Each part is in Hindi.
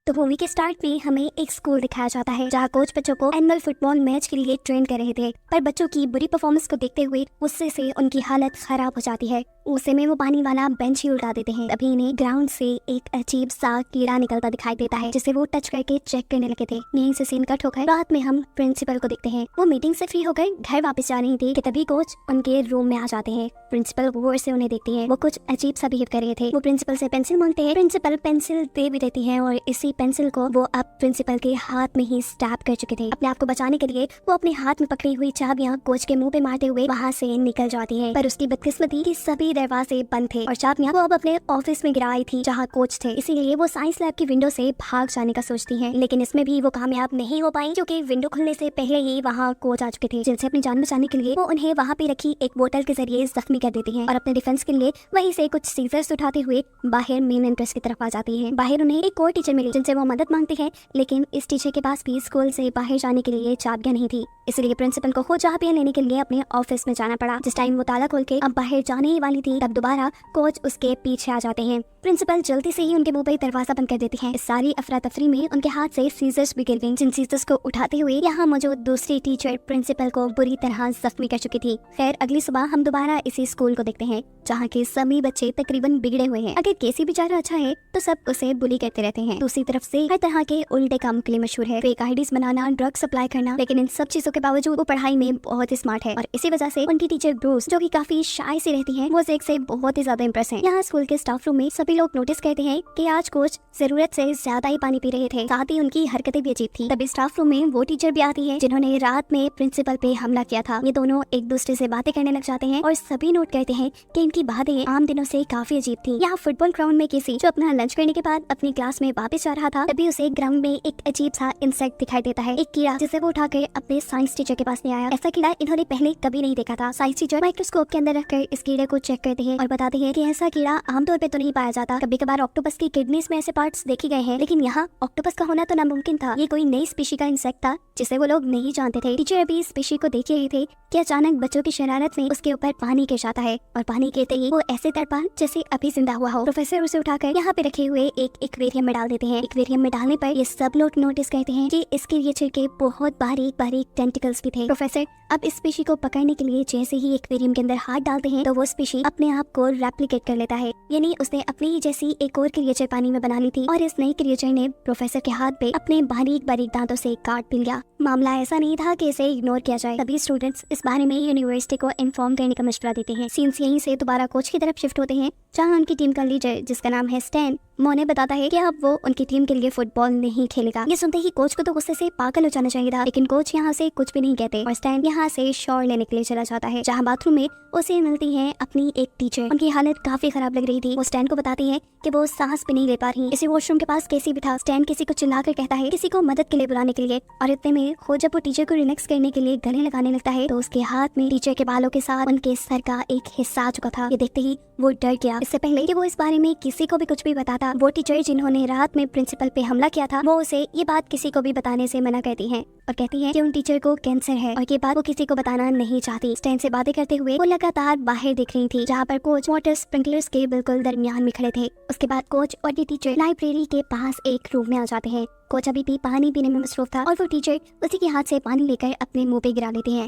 तो मूवी के स्टार्ट में हमें एक स्कूल दिखाया जाता है जहाँ कोच बच्चों को एनुअल फुटबॉल मैच के लिए ट्रेन कर रहे थे, पर बच्चों की बुरी परफॉर्मेंस को देखते हुए गुस्से से उनकी हालत खराब हो जाती है। उसे में वो पानी वाला बेंच ही उल्टा देते हैं। तभी इन्हें ग्राउंड से एक अजीब सा कीड़ा निकलता दिखाई देता है जिसे वो टच करके चेक करने लगे थे। यहीं से सीन कट होकर रात में हम प्रिंसिपल को देखते हैं। वो मीटिंग से फ्री होकर घर वापस जा रही थी कि तभी कोच उनके रूम में आ जाते हैं। प्रिंसिपल गौर से उन्हें देखती है। वो कुछ अजीब सा बिहेव कर रहे थे। वो प्रिंसिपल से पेंसिल मांगते हैं। प्रिंसिपल पेंसिल दे भी देती है और इसी पेंसिल को वो अब प्रिंसिपल के हाथ में ही स्टैब कर चुके थे। अपने आप को बचाने के लिए वो अपने हाथ में पकड़ी हुई चाबियां कोच के मुंह पे मारते हुए वहाँ से निकल जाती है। पर उसकी बदकिस्मती कि सभी दरवाजे बंद थे और चाबियां वो अब अपने ऑफिस में गिराई थी जहाँ कोच थे। इसीलिए वो साइंस लैब की विंडो से भाग जाने का सोचती है, लेकिन इसमें भी वो कामयाब नहीं हो पाई क्योंकि विंडो खुलने से पहले ही वहाँ कोच आ चुके थे, जिनसे अपनी जान बचाने के लिए वो उन्हें वहाँ पे रखी एक बोतल के जरिए जख्मी कर देती है और अपने डिफेंस के लिए वहीं से कुछ सीजर्स उठाते हुए बाहर मेन एंट्रेंस की तरफ आ जाती है। बाहर उन्हें एक और टीचर मिली जिनसे वो मदद मांगती है, लेकिन इस टीचर के पास भी स्कूल से बाहर जाने के लिए चाबियां नहीं थी। इसलिए प्रिंसिपल को खुद चाबियां लेने के लिए अपने ऑफिस में जाना पड़ा। जिस टाइम वो ताला खोल के अब बाहर जाने ही वाली थी, तब दोबारा कोच उसके पीछे आ जाते हैं। प्रिंसिपल जल्दी से ही उनके मुंह पे दरवाजा बंद कर देती है। इस सारी अफरा तफरी में उनके हाथ से सीजर्स भी गिर गईं, जिन सीजर्स को उठाते हुए यहाँ मौजूद दूसरी टीचर प्रिंसिपल को बुरी तरह जख्मी कर चुकी थी। खैर अगली सुबह हम दोबारा इसी स्कूल को देखते हैं जहाँ के सभी बच्चे तकरीबन बिगड़े हुए हैं। अगर केसी बेचारा अच्छा है तो सब उसे बुली करते रहते हैं। दूसरी तरफ से हर तरह के उल्टे काम के लिए मशहूर है, फेक आईडीज बनाना, ड्रग सप्लाई करना, लेकिन इन सब चीजों के बावजूद वो पढ़ाई में बहुत स्मार्ट है और इसी वजह से उनकी टीचर ब्रूस, जो कि काफी शाय सी रहती है, वो ज़ेक से बहुत ही ज्यादा इंप्रेस है। यहाँ स्कूल के स्टाफ रूम में सभी लोग नोटिस करते हैं कि आज कोच जरूरत से ज्यादा ही पानी पी रहे थे, साथ ही उनकी हरकतें भी अजीब थी। तभी स्टाफ रूम में वो टीचर भी आती है जिन्होंने रात में प्रिंसिपल पे हमला किया था। ये दोनों एक दूसरे से बातें करने लग जाते हैं और सभी नोट करते हैं कि इनकी बातें आम दिनों से काफी अजीब थी। यहाँ फुटबॉल ग्राउंड में केसी, जो अपना लंच करने के बाद अपनी क्लास में वापस जा रहा था, तभी उसे ग्राउंड में एक अजीब सा इंसेक्ट दिखाई देता है, एक कीड़ा, जिसे वो उठाकर अपने साइंस टीचर के पास ले आया। ऐसा कीड़ा इन्होंने पहले कभी नहीं देखा था। साइंस टीचर माइक्रोस्कोप के अंदर रखकर इस कीड़े को चेक करते हैं और बताते हैं कि ऐसा कीड़ा आमतौर पे तो नहीं पाया जाता। कभी कभार ऑक्टोपस की किडनीज में ऐसे पार्ट्स देखे गए हैं, लेकिन यहाँ ऑक्टोपस का होना तो नामुमकिन था। ये कोई नई स्पीशी का इंसेक्ट था जिसे वो लोग नहीं जानते थे। टीचर अभी स्पीशी को देख रहे थे कि अचानक बच्चों की शरारत में उसके ऊपर पानी गिर जाता है और पानी गिरते ही वो ऐसे तड़पा जैसे अभी जिंदा हुआ हो। प्रोफेसर उसे उठाकर यहाँ पे रखे हुए एक एक्वेरियम में डाल देते हैं। एक्वेरियम में डालने पर ये सब लोग नोटिस करते हैं कि इस क्रिएचर के बहुत बारीक बारीक टेंटिकल्स भी थे। प्रोफेसर अब इस स्पीशी को पकड़ने के लिए जैसे ही एक्वेरियम के अंदर हाथ डालते हैं तो वो स्पीशी अपने आप को रेप्लिकेट कर लेता है, यानी उसने अपनी ही जैसी एक और क्रिएचर पानी में बना ली थी और इस नई क्रिएचर ने प्रोफेसर के हाथ पे अपने बारीक बारीक दांतों से काट भी लिया। मामला ऐसा नहीं था कि इसे इग्नोर किया जाए। तभी स्टूडेंट्स इस बारे में यूनिवर्सिटी को इन्फॉर्म करने का मशवरा देते हैं। सीन्स यहीं से दोबारा कोच की तरफ शिफ्ट होते हैं जहाँ उनकी टीम का लीडर, जिसका नाम है स्टैन, मोने बताता है कि अब वो उनकी टीम के लिए फुटबॉल नहीं खेलेगा। ये सुनते ही कोच को तो गुस्से से पागल हो जाना चाहिए था, लेकिन कोच यहाँ से कुछ भी नहीं कहते और स्टैन यहाँ से शॉवर लेने के लिए चला जाता है, जहाँ बाथरूम में उसे मिलती है अपनी एक टीचर। उनकी हालत काफी खराब लग रही थी। वो स्टैन को बताती है कि वो सांस भी नहीं ले पा रही। इसी वॉशरूम के पास केसी भी था। स्टैन किसी को चिल्लाकर कहता है किसी को मदद के लिए बुलाने के लिए, और इतने में खुद जब वो टीचर को रिलैक्स करने के लिए गले लगाने लगता है तो उसके हाथ में टीचर के बालों के साथ उनके सर का एक हिस्सा आ चुका था। ये देखते ही वो डर गया। इससे पहले कि वो इस बारे में किसी को भी कुछ भी बताता, वो टीचर जिन्होंने रात में प्रिंसिपल पे हमला किया था, वो उसे ये बात किसी को भी बताने से मना करती हैं और कहती हैं कि उन टीचर को कैंसर है और ये बात वो किसी को बताना नहीं चाहती। स्टैन से बातें करते हुए वो लगातार बाहर दिख रही थी, जहाँ पर कोच वाटर स्प्रिंकलर्स के बिल्कुल दरमियान में खड़े थे। उसके बाद कोच और ये टीचर लाइब्रेरी के पास एक रूम में आ जाते हैं। कोच अभी भी पानी पीने में मसरूफ था और वो टीचर उसी के हाथ से पानी लेकर अपने मुंह पे गिरा लेते हैं।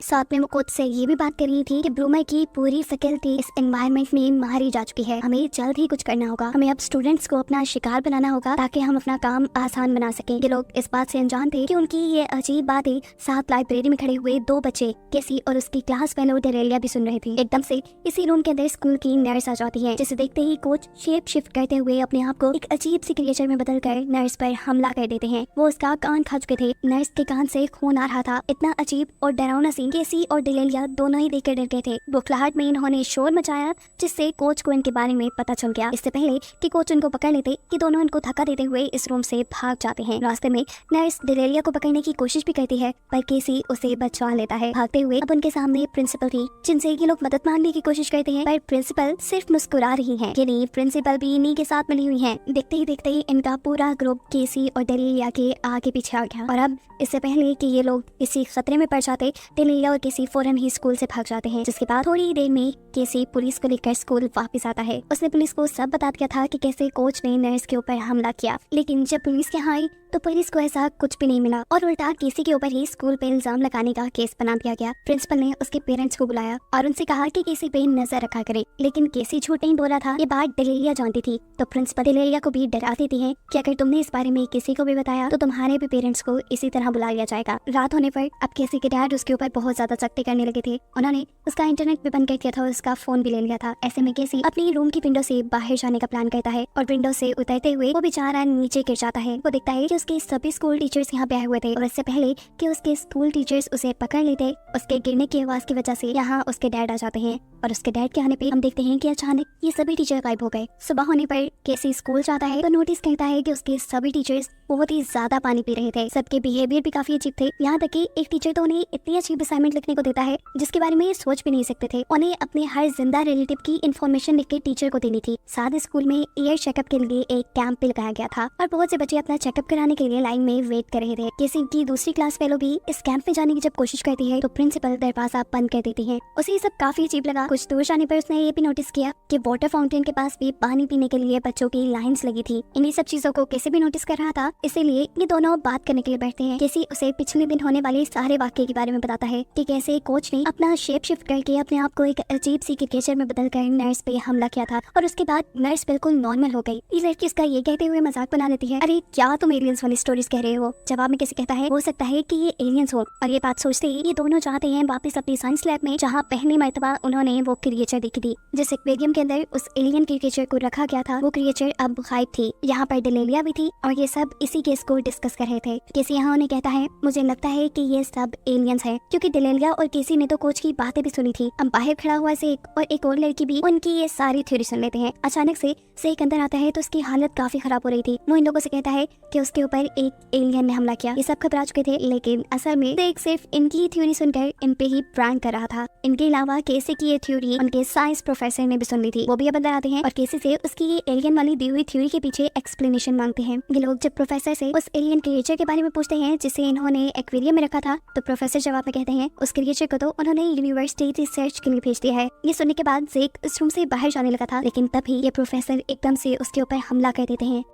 साथ में वो कोच से ये भी बात कर रही थी कि ब्रूमर की पूरी फैकल्टी इस एनवायरनमेंट में मारी जा चुकी है। हमें जल्द ही कुछ करना होगा। हमें अब स्टूडेंट्स को अपना शिकार बनाना होगा ताकि हम अपना काम आसान बना सकें। ये लोग इस बात से अनजान थे कि उनकी ये अजीब बातें साथ लाइब्रेरी में खड़े हुए दो बच्चे, केसी और उसकी क्लास फेलो डेरेलिया, भी सुन रहे थे। एकदम से इसी रूम के अंदर स्कूल की नर्स आ जाती है, जिसे देखते ही कोच शेप शिफ्ट करते हुए अपने आप को एक अजीब सी क्रिएचर में बदल कर नर्स पर हमला कर देते हैं। वो उसका कान खा चुके थे। नर्स के कान से खून आ रहा था। इतना अजीब और डरावना सीन केसी और डेरेलिया दोनों ही देखकर डर गए थे। बुखलाहट में इन्होंने शोर मचाया जिससे कोच को इनके बारे में पता चल गया। इससे पहले कि कोच उनको पकड़ लेते कि दोनों इनको धक्का देते हुए इस रूम से भाग जाते हैं। रास्ते में नर्स डेरेलिया को पकड़ने की कोशिश भी करती है, पर केसी उसे बचा लेता है। भागते हुए अब उनके सामने प्रिंसिपल थी, जिनसे ये लोग मदद मांगने की कोशिश करते हैं, पर प्रिंसिपल सिर्फ मुस्कुरा रही है। ये नहीं, प्रिंसिपल भी इन्हीं के साथ मिली हुई है। देखते ही इनका पूरा ग्रुप केसी और डेरेलिया के आगे पीछे आ गया और अब इससे पहले कि ये लोग इसी खतरे में पड़ जाते, डेरेलिया डेलिया और केसी फौरन ही स्कूल से भाग जाते हैं, जिसके बाद थोड़ी ही देर में केसी पुलिस को लेकर स्कूल वापस आता है। उसने पुलिस को सब बता दिया था कि कैसे कोच ने नर्स के ऊपर हमला किया, लेकिन जब पुलिस यहाँ आई तो पुलिस को ऐसा कुछ भी नहीं मिला और उल्टा केसी के ऊपर ही स्कूल पे इल्जाम लगाने का केस बना दिया गया। प्रिंसिपल ने उसके पेरेंट्स को बुलाया और उनसे कहा कि केसी पे नजर रखा करे, लेकिन केसी झूठ नहीं बोला था। ये बात डेलिया जानती थी, तो प्रिंसिपल डेलिया को भी डरा देती है कि अगर तुमने इस बारे में किसी को भी बताया तो तुम्हारे भी पेरेंट्स को इसी तरह बुला लिया जाएगा। रात होने पर अब केसी के डैड उसके ऊपर बहुत ज्यादा सख्ती करने लगे थे। उन्होंने उसका इंटरनेट भी बंद कर दिया था और उसका फोन भी ले लिया था। ऐसे में केसी अपनी रूम की विंडो से बाहर जाने का प्लान करता है और विंडो से उतरते हुए वो बेचारा नीचे गिर जाता है। वो देखता है कि उसके सभी स्कूल टीचर्स यहाँ पे आए हुए थे और इससे पहले कि उसके स्कूल टीचर्स उसे पकड़ लेते, उसके गिरने की आवाज की वजह से यहाँ उसके डैड आ जाते हैं और उसके डैड के आने पे हम देखते हैं कि अचानक ये सभी टीचर गायब हो गए। सुबह होने पर केसी स्कूल जाता है तो नोटिस करता है कि उसके सभी टीचर्स बहुत ही ज्यादा पानी पी रहे थे। सबके बिहेवियर भी काफी अजीब थे, यहाँ तक कि एक टीचर तो उन्हें इतनी अजीब असाइनमेंट लिखने को देता है जिसके बारे में ये सोच भी नहीं सकते थे। उन्हें अपने हर जिंदा रिलेटिव की इन्फॉर्मेशन लिख के टीचर को देनी थी। साथ स्कूल में एयर चेकअप के लिए एक कैंप भी लगाया गया था और बहुत से बच्चे अपना चेकअप कराने के लिए लाइन में वेट कर रहे थे। केसी की दूसरी क्लास फेलो भी इस कैंप में जाने की जब कोशिश करती है तो प्रिंसिपल दरवाजा बंद कर देती है। उसे सब काफी अजीब लगा। कुछ दूर जाने पर उसने ये भी नोटिस किया कि वाटर फाउंटेन के पास भी पानी पीने के लिए बच्चों की लाइंस लगी थी। इन्हीं सब चीजों को केसी भी नोटिस कर रहा था, इसीलिए ये दोनों बात करने के लिए बैठते हैं। केसी उसे पिछले दिन होने वाले सारे वाक्य के बारे में बताता है कि कैसे कोच ने अपना शेप शिफ्ट करके अपने आप को एक अजीब सी क्रिकेचर में बदलकर नर्स पे हमला किया था और उसके बाद नर्स बिल्कुल नॉर्मल हो गई। ये लड़की इसका ये कहते हुए मजाक बना लेती है, अरे क्या तुम एलियंस वाली स्टोरीज कह रहे हो। जवाब में केसी कहता है हो सकता है कि ये एलियंस हो। और ये बात सोचते ही ये दोनों जाते हैं वापस अपनी साइंस लैब में, जहाँ पहली मर्तबा उन्होंने वो क्रिएचर देखी थी। जिस एक्वेरियम के अंदर उस एलियन क्रिएचर को रखा गया था वो क्रिएचर अब गायब थी। यहाँ पर डेलिया भी थी और ये सब इसी केस को डिस्कस कर रहे थे। केसी यहाँ उन्हें कहता है मुझे लगता है कि ये सब एलियंस है, क्योंकि डेलिया और केसी ने तो कोच की बातें भी सुनी थी। अब बाहर खड़ा हुआ सेक और एक और लड़की भी उनकी ये सारी थ्योरी सुन लेते हैं। अचानक से सेक अंदर आता है तो उसकी हालत काफी खराब हो रही थी। वो इन लोगों से कहता है कि उसके ऊपर एक एलियन ने हमला किया। ये सब घबरा चुके थे, लेकिन असल में सेक सिर्फ इनकी थ्योरी सुनकर इन पे ही प्रैंक कर रहा था। इनके अलावा केसी की ये थ्योरी उनके साइंस प्रोफेसर ने भी सुन ली थी। वो भी अब अंदर आते हैं और केसी से उसकी ये एलियन वाली दी हुई थ्योरी के पीछे एक्सप्लेनेशन मांगते हैं। ये लोग जब प्रोफेसर से उस एलियन क्रिएचर के बारे में पूछते हैं जिसे इन्होंने एक्वेरियम में रखा था, तो प्रोफेसर जवाब में कहते हैं उस क्रिएचर को तो उन्होंने यूनिवर्सिटी रिसर्च के लिए भेज दिया है। ये सुनने के बाद जेक उस रूम से बाहर जाने लगा था, लेकिन तभी ये प्रोफेसर एकदम से उसके ऊपर हमला कर देते हैं।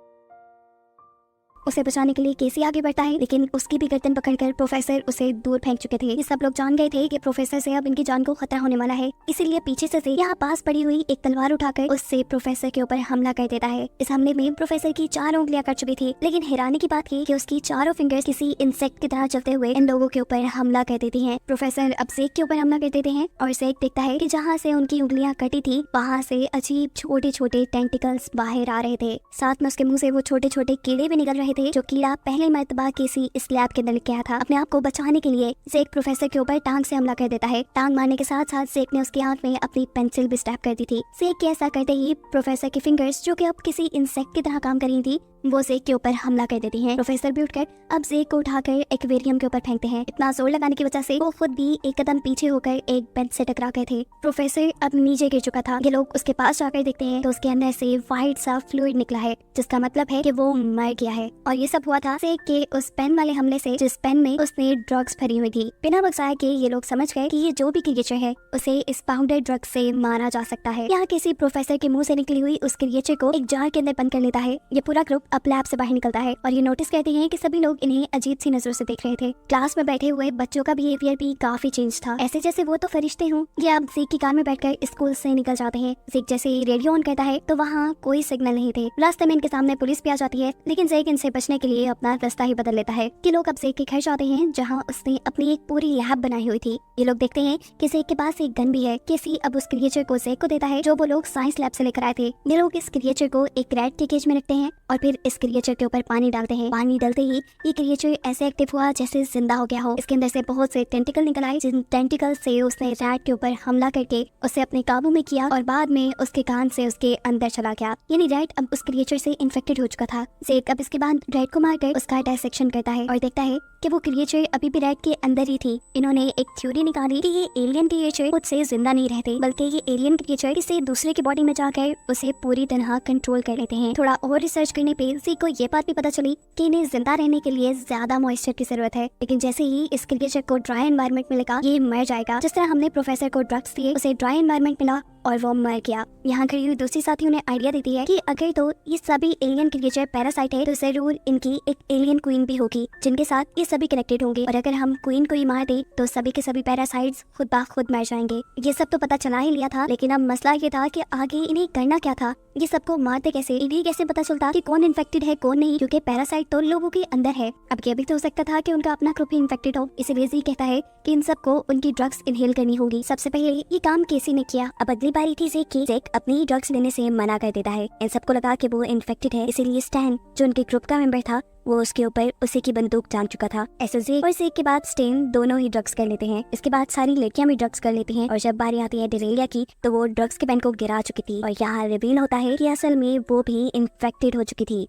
उसे बचाने के लिए केसी आगे बढ़ता है, लेकिन उसकी भी गर्दन पकड़कर प्रोफेसर उसे दूर फेंक चुके थे। ये सब लोग जान गए थे कि प्रोफेसर से अब इनकी जान को खतरा होने वाला है, इसीलिए पीछे से यहाँ पास पड़ी हुई एक तलवार उठाकर उससे प्रोफेसर के ऊपर हमला कर देता है। इस हमले में प्रोफेसर की 4 उंगलियां कट चुकी थी, लेकिन हैरानी की बात थी कि उसकी चारों फिंगर्स किसी इंसेक्ट की तरह चलते हुए इन लोगों के ऊपर हमला कर देती है। प्रोफेसर अब जेक के ऊपर हमला कर देते हैं और जेक देखता है कि जहाँ से उनकी उंगलियां कटी थी वहाँ से अजीब छोटे छोटे टेंटिकल्स बाहर आ रहे थे। साथ में उसके मुंह से वो छोटे छोटे कीड़े भी निकल रहे थे, जो कीड़ा पहले मर्तबा केसी इस लैब के अंदर लेके आया था। अपने आप को बचाने के लिए जेक प्रोफेसर के ऊपर टांग से हमला कर देता है। टांग मारने के साथ साथ जेक ने उसकी आंख में अपनी पेंसिल भी स्टैब कर दी थी। जेक के ऐसा करते ही प्रोफेसर की फिंगर्स, जो कि अब किसी इंसेक्ट की तरह काम कर रही थी, वो जेक के ऊपर हमला कर देती हैं। प्रोफेसर भी उठकर अब जेक को उठाकर एक्वेरियम के ऊपर फेंकते हैं। इतना जोर लगाने की वजह से वो खुद भी एक कदम पीछे होकर एक बेंच से टकरा गए थे। प्रोफेसर अब नीचे गिर चुका था। ये लोग उसके पास जाकर देखते हैं तो उसके अंदर से व्हाइट सा फ्लूइड निकला है, जिसका मतलब है कि वो मर गया है। और ये सब हुआ था जेक के उस पेन वाले हमले से, जिस पेन में उसने ड्रग्स भरी हुई थी। बिना बक्साए के ये लोग समझ गए कि ये जो भी क्रिएचर है उसे इस पाउडर ड्रग से मारा जा सकता है। यहाँ किसी प्रोफेसर के मुंह से निकली हुई उस क्रिएचर को एक जार के अंदर बंद कर लेता है। ये पूरा ग्रुप अब लैब से बाहर निकलता है और ये नोटिस करते हैं कि सभी लोग इन्हें अजीब सी नजरों से देख रहे थे। क्लास में बैठे हुए बच्चों का बिहेवियर भी काफी चेंज था, ऐसे जैसे वो तो फरिश्ते हों। ये अब जेक की कार में बैठकर स्कूल से निकल जाते हैं। जेक जैसे ही रेडियो ऑन करता है तो वहाँ कोई सिग्नल नहीं थे। रास्ते में इनके सामने पुलिस भी आ जाती है, लेकिन जेक इनसे बचने के लिए अपना रास्ता ही बदल लेता है। ये लोग अब जेक के घर जाते हैं, जहाँ उसने अपनी एक पूरी लैब बनाई हुई थी। ये लोग देखते हैं कि जेक के पास एक गन भी है। केसी अब उस क्रिएचर को जेक को देता है, जो वो लोग साइंस लैब से लेकर आए थे। ये लोग इस क्रिएचर को एक रैट के केज में रखते हैं और फिर इस क्रिएचर के ऊपर पानी डालते हैं। पानी डालते ही ये क्रिएचर ऐसे एक्टिव हुआ जैसे जिंदा हो गया हो। इसके अंदर से बहुत से टेंटिकल निकल आए, जिन टेंटिकल से उसने रैट के ऊपर हमला करके उसे अपने काबू में किया और बाद में उसके कान से उसके अंदर चला गया। यानी रैट अब उस क्रिएचर से इन्फेक्टेड हो चुका था। जेक अब इसके बाद रैट को मारकर उसका डायसेक्शन करता है और देखता है कि वो क्रिएचर अभी भी रैट के अंदर ही थी। इन्होंने एक थ्योरी निकाली कि ये एलियन क्रिएचर खुद से जिंदा नहीं रहते, बल्कि ये एलियन क्रिएचर किसी दूसरे की बॉडी में जाकर उसे पूरी तरह कंट्रोल कर लेते हैं। थोड़ा और रिसर्च करने पे से ज़ीक को ये बात भी पता चली कि इन्हें जिंदा रहने के लिए ज्यादा मॉइस्चर की जरूरत है। लेकिन जैसे ही इस क्रिएचर को ड्राई एनवायरनमेंट मिलेगा ये मर जाएगा। जिस तरह हमने प्रोफेसर को ड्रग्स दिए उसे ड्राई एनवायरनमेंट मिला और वो मर गया। यहाँ खड़ी हुई दूसरी साथी उन्हें आइडिया देती है कि अगर तो ये सभी एलियन क्रिएचर पैरासाइट है तो जरूर इनकी एक एलियन क्वीन भी होगी जिनके साथ ये सभी कनेक्टेड होंगे, और अगर हम क्वीन को ही मार दे तो सभी के सभी पैरासाइट्स खुद ब खुद मर जाएंगे। ये सब तो पता चला ही लिया था, लेकिन अब मसला ये था कि आगे इन्हें करना क्या था। ये सबको मारते कैसे, इन्हें कैसे पता चलता कि कौन इन्फेक्टेड है कौन नहीं, क्योंकि पैरासाइट तो लोगों के अंदर है। अब ये भी तो हो सकता था कि उनका अपना ग्रुप ही इन्फेक्टेड हो, इसलिए जी कहता है कि इन सबको उनकी ड्रग्स इनहेल करनी होगी। सबसे पहले ये काम केसी ने किया। अब अगली बारी थी ज़ेक अपनी ड्रग्स लेने से मना कर देता है। इन सबको लगा कि वो इन्फेक्टेड है, इसीलिए स्टैन जो उनके ग्रुप का मेंबर था वो उसके ऊपर उसी की बंदूक टांग चुका था। ऐसे ज़ेक और ज़ेक के बाद स्टेन दोनों ही ड्रग्स कर लेते हैं। इसके बाद सारी लड़कियां भी ड्रग्स कर लेती हैं और जब बारी आती है डेरेलिया की तो वो ड्रग्स के बैन को गिरा चुकी थी और यहाँ रिवील होता है कि असल में वो भी इन्फेक्टेड हो चुकी थी।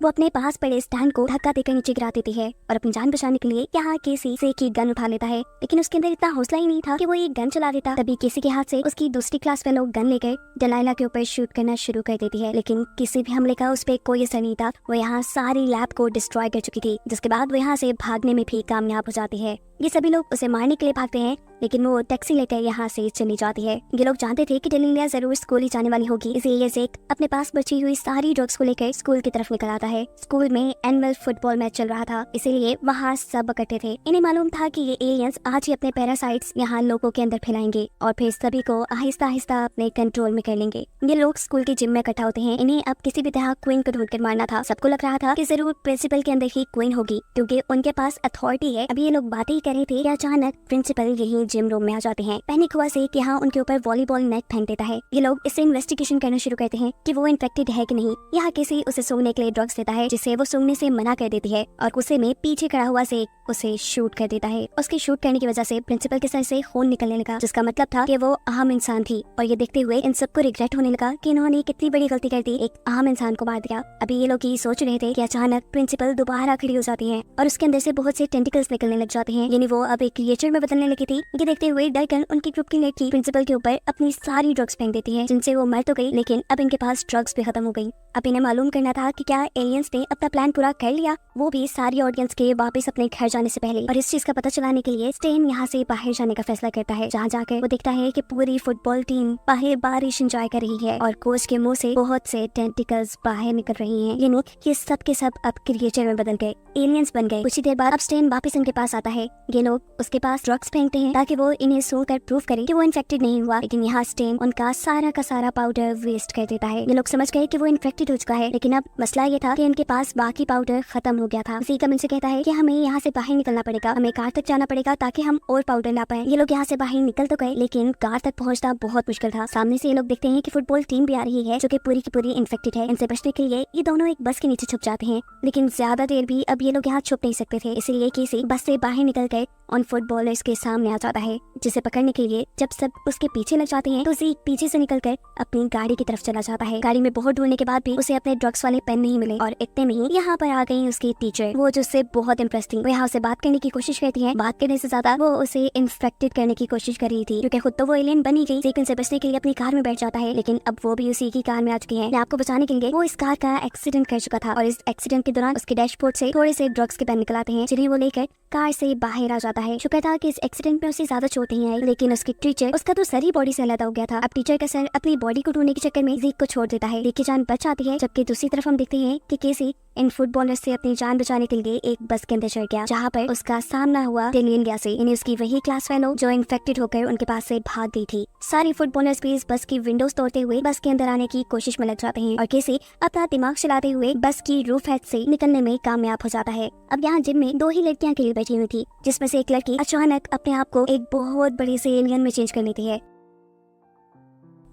वो अपने पास पड़े स्टैन को धक्का देकर नीचे गिरा देती है और अपनी जान बचाने के लिए यहाँ केसी से की गन उठा लेता है, लेकिन उसके अंदर इतना हौसला ही नहीं था कि वो एक गन चला देता। तभी केसी के हाथ से उसकी दूसरी क्लास फेलो गन लेकर डेलाइला के ऊपर शूट करना शुरू कर देती है, लेकिन किसी भी हमले का उस पर कोई असर नहीं था। वो यहाँ सारी लैब को डिस्ट्रॉय कर चुकी थी, जिसके बाद वो यहाँ से भागने में भी कामयाब हो जाती है। ये सभी लोग उसे मारने के लिए भागते हैं, लेकिन वो टैक्सी लेकर यहाँ से चली जाती है। ये लोग जानते थे कि डेलिया जरूर स्कूल ही जाने वाली होगी, इसलिए ज़ेक अपने पास बची हुई सारी ड्रग्स को लेकर स्कूल की तरफ निकल आता है। स्कूल में एनुअल फुटबॉल मैच चल रहा था, इसीलिए वहाँ सब इकट्ठे थे। इन्हें मालूम था कि ये एलियंस आज ही अपने पैरासाइट्स यहाँ लोगों के अंदर फैलाएंगे और फिर सभी को आहिस्ता आहिस्ता अपने कंट्रोल में कर लेंगे। ये लोग स्कूल के जिम में इकट्ठा होते हैं। इन्हें अब किसी भी तरह क्वीन को ढूंढकर मारना था। सबको लग रहा था कि जरूर प्रिंसिपल के अंदर ही क्वीन होगी, क्योंकि उनके पास अथॉरिटी है। अभी ये लोग बातें ही कर रहे थे कि अचानक प्रिंसिपल यही जिम रूम में आ जाते हैं। पैनिक हुआ ज़ेक यहाँ उनके ऊपर वॉलीबॉल नेट फेंक देता है। ये लोग इससे इन्वेस्टिगेशन करना शुरू करते हैं कि वो इन्फेक्टेड है कि नहीं। यहाँ किसी उसे सूंघने के लिए ड्रग्स देता है, जिसे वो सूंघने से मना कर देती है और गुस्से में पीछे खड़ा हुआ ज़ेक उसे शूट कर देता है। उसके शूट करने की वजह से प्रिंसिपल के सर से खून निकलने लगा, जिसका मतलब था कि वो आम इंसान थी। और ये देखते हुए इन सबको रिग्रेट होने लगा कि इन्होंने कितनी बड़ी गलती कर दी, एक आम इंसान को मार दिया। अभी ये लोग ये सोच रहे थे कि अचानक प्रिंसिपल दोबारा खड़ी हो जाती है और उसके अंदर से बहुत से टेंटिकल्स निकलने लग जाते हैं, यानी वो अब एक क्रिएचर में बदलने लगी थी। ये देखते हुए डरकर उनकी ग्रुप की लड़की प्रिंसिपल के ऊपर अपनी सारी ड्रग्स फेंक देती है, जिनसे वो मर तो गई लेकिन अब इनके पास ड्रग्स भी खत्म हो गई। अब इन्हें मालूम करना था कि क्या एलियंस ने अपना प्लान पूरा कर लिया, वो भी सारी ऑडियंस के वापस अपने घर जाने से पहले। और इस चीज का पता चलाने के लिए स्टेन यहाँ से बाहर जाने का फैसला करता है, जहाँ जाकर वो देखता है कि पूरी फुटबॉल टीम बाहर बारिश एंजॉय कर रही है और कोच के मुंह से बहुत से टेंटिकल्स बाहर निकल रही हैं। यानी ये सब के सब अब क्रिएचर में बदल गए, एलियंस बन गए। कुछ ही देर बाद अब स्टेन वापस इनके पास आता है। ये लोग उसके पास ड्रग्स फेंकते हैं ताकि वो इन्हें सूंघ कर प्रूव करे कि वो इन्फेक्टेड नहीं हुआ, लेकिन यहाँ स्टेन उनका सारा का सारा पाउडर वेस्ट कर देता है। ये लोग समझ गए कि वो इन्फेक्टेड हो चुका है, लेकिन अब मसला ये था कि इनके पास बाकी पाउडर खत्म हो गया था। ज़ेक इनसे कहता है कि हमें यहाँ से बाहर निकलना पड़ेगा, हमें कार तक जाना पड़ेगा ताकि हम और पाउडर ला पाए। ये लोग यहाँ से बाहर निकल तो गए, लेकिन कार तक पहुँचना बहुत मुश्किल था। सामने से ये लोग देखते हैं कि फुटबॉल टीम भी आ रही है, जो कि पूरी की पूरी इन्फेक्टेड है। इनसे बचने के लिए ये दोनों एक बस के नीचे छुप जाते हैं, लेकिन ज्यादा देर भी अब ये लोग यहाँ छुप नहीं सकते थे, इसलिए केसी बस से बाहर निकल कर उन फुटबॉलर्स के सामने आ जाता है, जिसे पकड़ने के लिए जब सब उसके पीछे लग जाते हैं तो ज़ेक पीछे से निकलकर अपनी गाड़ी की तरफ चला जाता है। गाड़ी में बहुत ढूंढने के बाद भी उसे अपने ड्रग्स वाले पेन नहीं मिले और इतने में ही यहाँ पर आ गई उसकी टीचर, वो जो उससे बहुत इम्प्रेस थी। वो यहाँ उसे बात करने की कोशिश करती है, बात करने से ज्यादा वो उसे इन्फेक्टेड करने की कोशिश कर रही थी, क्योंकि खुद तो वो एलियन बनी गई। ज़ेक उनसे बचने के लिए अपनी कार में बैठ जाता है, लेकिन अब वो भी उसी की कार में आ चुकी है। आपको बचाने के लिए वो इस कार का एक्सीडेंट कर चुका था और इस एक्सीडेंट के दौरान उसके डैशबोर्ड से थोड़े से ड्रग्स के पेन निकल आते हैं, जिन्हें वो लेकर कार से बाहर आ जाता है। शुक्र था कि इस एक्सीडेंट में उसे ज्यादा चोट नहीं आई, लेकिन उसकी टीचर, उसका तो सर ही बॉडी से अलग हो गया था। अब टीचर का सर अपनी बॉडी को ढूंढने के चक्कर में ज़ेक को छोड़ देता है। ज़ेक की जान बच जाती है, जबकि दूसरी तरफ हम देखते हैं कि केसी इन फुटबॉलर्स से अपनी जान बचाने के लिए एक बस के अंदर चढ़ गया, जहाँ पर उसका सामना हुआ डेलिया से, यानी उसकी वही क्लास फेलो जो इन्फेक्टेड होकर उनके पास से भाग गई थी। सारे फुटबॉलर्स भी इस बस की विंडोज तोड़ते हुए बस के अंदर आने की कोशिश में लग जाते हैं और केसी अपना दिमाग चलाते हुए बस की रूफ हेड से निकलने में कामयाब हो जाता है। अब यहाँ जिम में दो ही लड़कियां अकेली बैठी हुई थी, जिसमें से एक लड़की अचानक अपने आप को एक बहुत बड़े से एलियन में चेंज कर लेती है।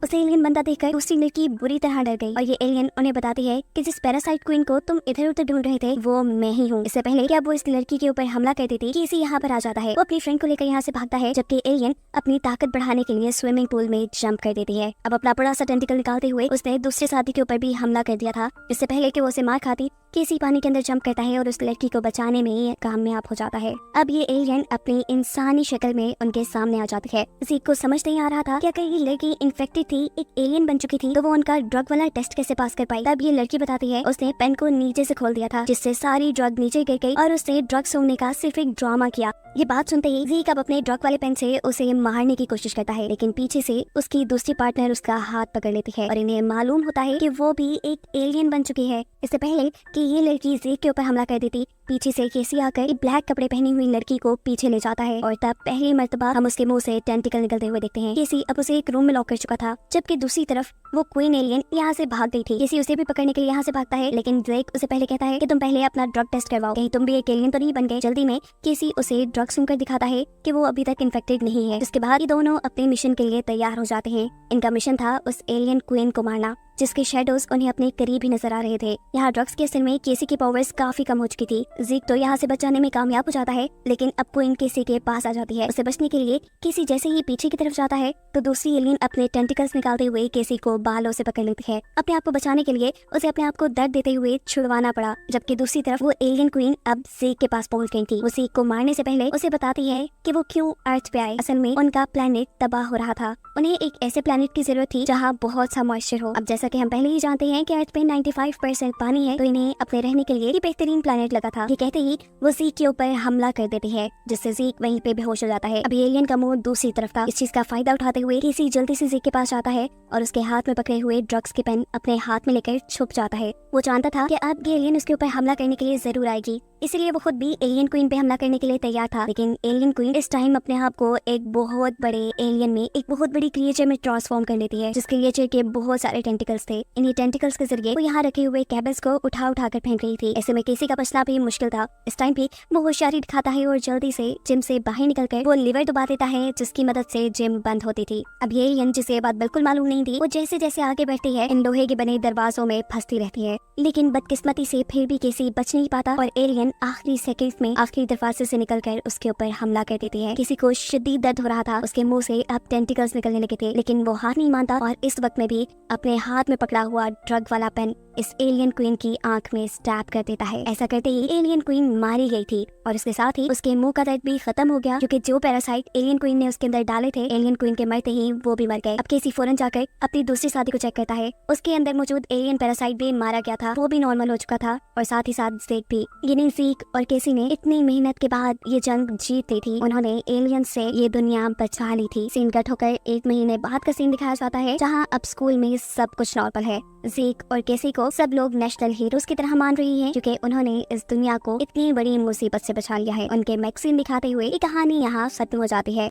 उसे एलियन बनता देखकर दूसरी लड़की बुरी तरह डर गई और ये एलियन उन्हें बताती है कि जिस पैरासाइट क्वीन को तुम इधर उधर ढूंढ रहे थे वो मैं ही हूँ। इससे पहले क्या वो इस लड़की के ऊपर हमला करती थी कि इसी यहाँ पर आ जाता है। वो अपनी फ्रेंड को लेकर यहाँ से भागता है, जबकि एलियन अपनी ताकत बढ़ाने के लिए स्विमिंग पूल में जंप कर देती है। अब अपना बड़ा सा टेंटिकल निकालते हुए उसने दूसरे साथी के ऊपर भी हमला कर दिया था। इससे पहले कि वो उसे मार खाती, केसी पानी के अंदर जंप करता है और उस लड़की को बचाने में कामयाब हो जाता है। अब ये एलियन अपनी इंसानी शक्ल में उनके सामने आ जाती है। ज़ेक को समझ नहीं आ रहा था कि अगर ये लड़की इन्फेक्टेड व्यक्ति एक एलियन बन चुकी थी तो वो उनका ड्रग वाला टेस्ट कैसे पास कर पाई। तब ये लड़की बताती है उसने पेन को नीचे से खोल दिया था जिससे सारी ड्रग नीचे गिर गई और उसने ड्रग सूंघने का सिर्फ एक ड्रामा किया। ये बात सुनते ही ज़ीक अब अपने ड्रग वाले पेन से उसे मारने की कोशिश करता है, लेकिन पीछे से उसकी दूसरी पार्टनर उसका हाथ पकड़ लेती है और इन्हें मालूम होता है कि वो भी एक एलियन बन चुकी है। इससे पहले कि ये लड़की ज़ीक के ऊपर हमला कर देती, पीछे से केसी आकर ब्लैक कपड़े पहनी हुई लड़की को पीछे ले जाता है और तब पहली मर्तबा हम उसके मुंह से टेंटिकल निकलते हुए देखते हैं। केसी अब उसे एक रूम में लॉक कर चुका था, जबकि दूसरी तरफ वो क्वीन एलियन यहाँ से भाग गई थी। केसी उसे भी पकड़ने के लिए यहाँ से भागता है, लेकिन ड्रेक उसे पहले कहता है कि तुम पहले अपना ड्रग टेस्ट करवाओ, कहीं तुम भी एक एलियन तो नहीं बन गए। जल्दी में केसी उसे ड्रग सुनकर दिखाता है कि वो अभी तक इन्फेक्टेड नहीं है। जिसके बाद ये दोनों अपने मिशन के लिए तैयार हो जाते हैं। इनका मिशन था उस एलियन क्वीन को मारना जिसके शेडोज उन्हें अपने करीब ही नजर आ रहे थे। यहाँ ड्रग्स के असर में केसी की पावर्स काफी कम हो चुकी थी। ज़ीक तो यहाँ से बचाने में कामयाब हो जाता है, लेकिन अब क्वीन केसी के पास आ जाती है। उसे बचने के लिए केसी जैसे ही पीछे की तरफ जाता है तो दूसरी एलियन अपने टेंटिकल्स निकालते हुए केसी को बालों से पकड़ लेती है। अपने आप को बचाने के लिए उसे अपने आप को दर्द देते हुए छुड़वाना पड़ा, जबकि दूसरी तरफ वो एलियन क्वीन अब ज़ीक के पास पहुंच गई थी। वो ज़ीक को मारने से पहले उसे बताती है कि वो क्यों अर्थ पे आए। असल में उनका प्लेनेट तबाह हो रहा था, उन्हें एक ऐसे प्लेनेट की जरूरत थी जहाँ बहुत सा मॉइस्चर हो। अब जैसा कि हम पहले ही जानते हैं कि अर्थ पे 95% पानी है, तो इन्हें अपने रहने के लिए ये बेहतरीन प्लेनेट लगा था। ये कहते ही वो ज़ीक के ऊपर हमला कर देती है, जिससे ज़ीक वहीं पे बेहोश हो जाता है। अब एलियन का मुंह दूसरी तरफ था। इस चीज का फायदा उठाते हुए केसी जल्दी से ज़ीक के पास जाता है और उसके हाथ में पकड़े हुए ड्रग्स के पेन अपने हाथ में लेकर छुप जाता है। वो जानता था कि अब ये एलियन उसके ऊपर हमला करने के लिए जरूर आएगी, इसलिए वो खुद भी एलियन क्वीन पे हमला करने के लिए तैयार था। लेकिन एलियन क्वीन इस टाइम अपने आप को एक बहुत बड़े एलियन में, एक बहुत बड़ी क्रिएचर में ट्रांसफॉर्म कर लेती है, जिस क्रिएचर के बहुत सारे टेंटिकल्स थे। इन्हीं टेंटिकल्स के जरिए वो यहाँ रखे हुए कैबल्स को उठा कर फेंक रही थी। ऐसे में केसी का बचना भी मुश्किल था। इस टाइम भी वो होशियारी दिखाता है और जल्दी से जिम से बाहर निकलकर वो लिवर दबा देता है, जिसकी मदद से जिम बंद होती थी। अब ये एलियन, जिसे ये बात बिल्कुल मालूम नहीं थी, वो जैसे जैसे आगे बढ़ती है इन लोहे के बने दरवाजों में फंसती रहती है। लेकिन बदकिस्मती से फिर भी केसी बच नहीं पाता और एलियन आखिरी सेकंड में आखिरी दरवाजे से निकलकर उसके ऊपर हमला कर देती है। किसी को शदीद दर्द हो रहा था, उसके मुंह से अब टेंटिकल्स निकलने लगे थे, लेकिन वो हार नहीं मानता और इस वक्त में भी अपने हाथ में पकड़ा हुआ ड्रग वाला पेन इस एलियन क्वीन की आंख में स्टैब कर देता है। ऐसा करते ही एलियन क्वीन मारी गई थी और इसके साथ ही उसके मुंह का दर्द भी खत्म हो गया, क्योंकि जो पैरासाइट एलियन क्वीन ने उसके अंदर डाले थे, एलियन क्वीन के मरते ही वो भी मर गए। अब केसी फौरन जाकर अपनी दूसरी साथी को चेक करता है। उसके अंदर मौजूद एलियन पैरासाइट भी मारा गया था, वो भी नॉर्मल हो चुका था और साथ ही साथ ज़ीक भी। यानी ज़ीक और केसी ने इतनी मेहनत के बाद ये जंग जीत ली थी। उन्होंने एलियन से ये दुनिया बचा ली थी। सीन कट होकर 1 महीने बाद का सीन दिखाया जाता है, जहाँ अब स्कूल में सब कुछ नॉर्मल है। ज़ीक और केसी को सब लोग नेशनल हीरोज की तरह मान रही हैं, क्योंकि उन्होंने इस दुनिया को इतनी बड़ी मुसीबत से बचा लिया है। उनके मैगजीन दिखाते हुए ये कहानी यहाँ खत्म हो जाती है।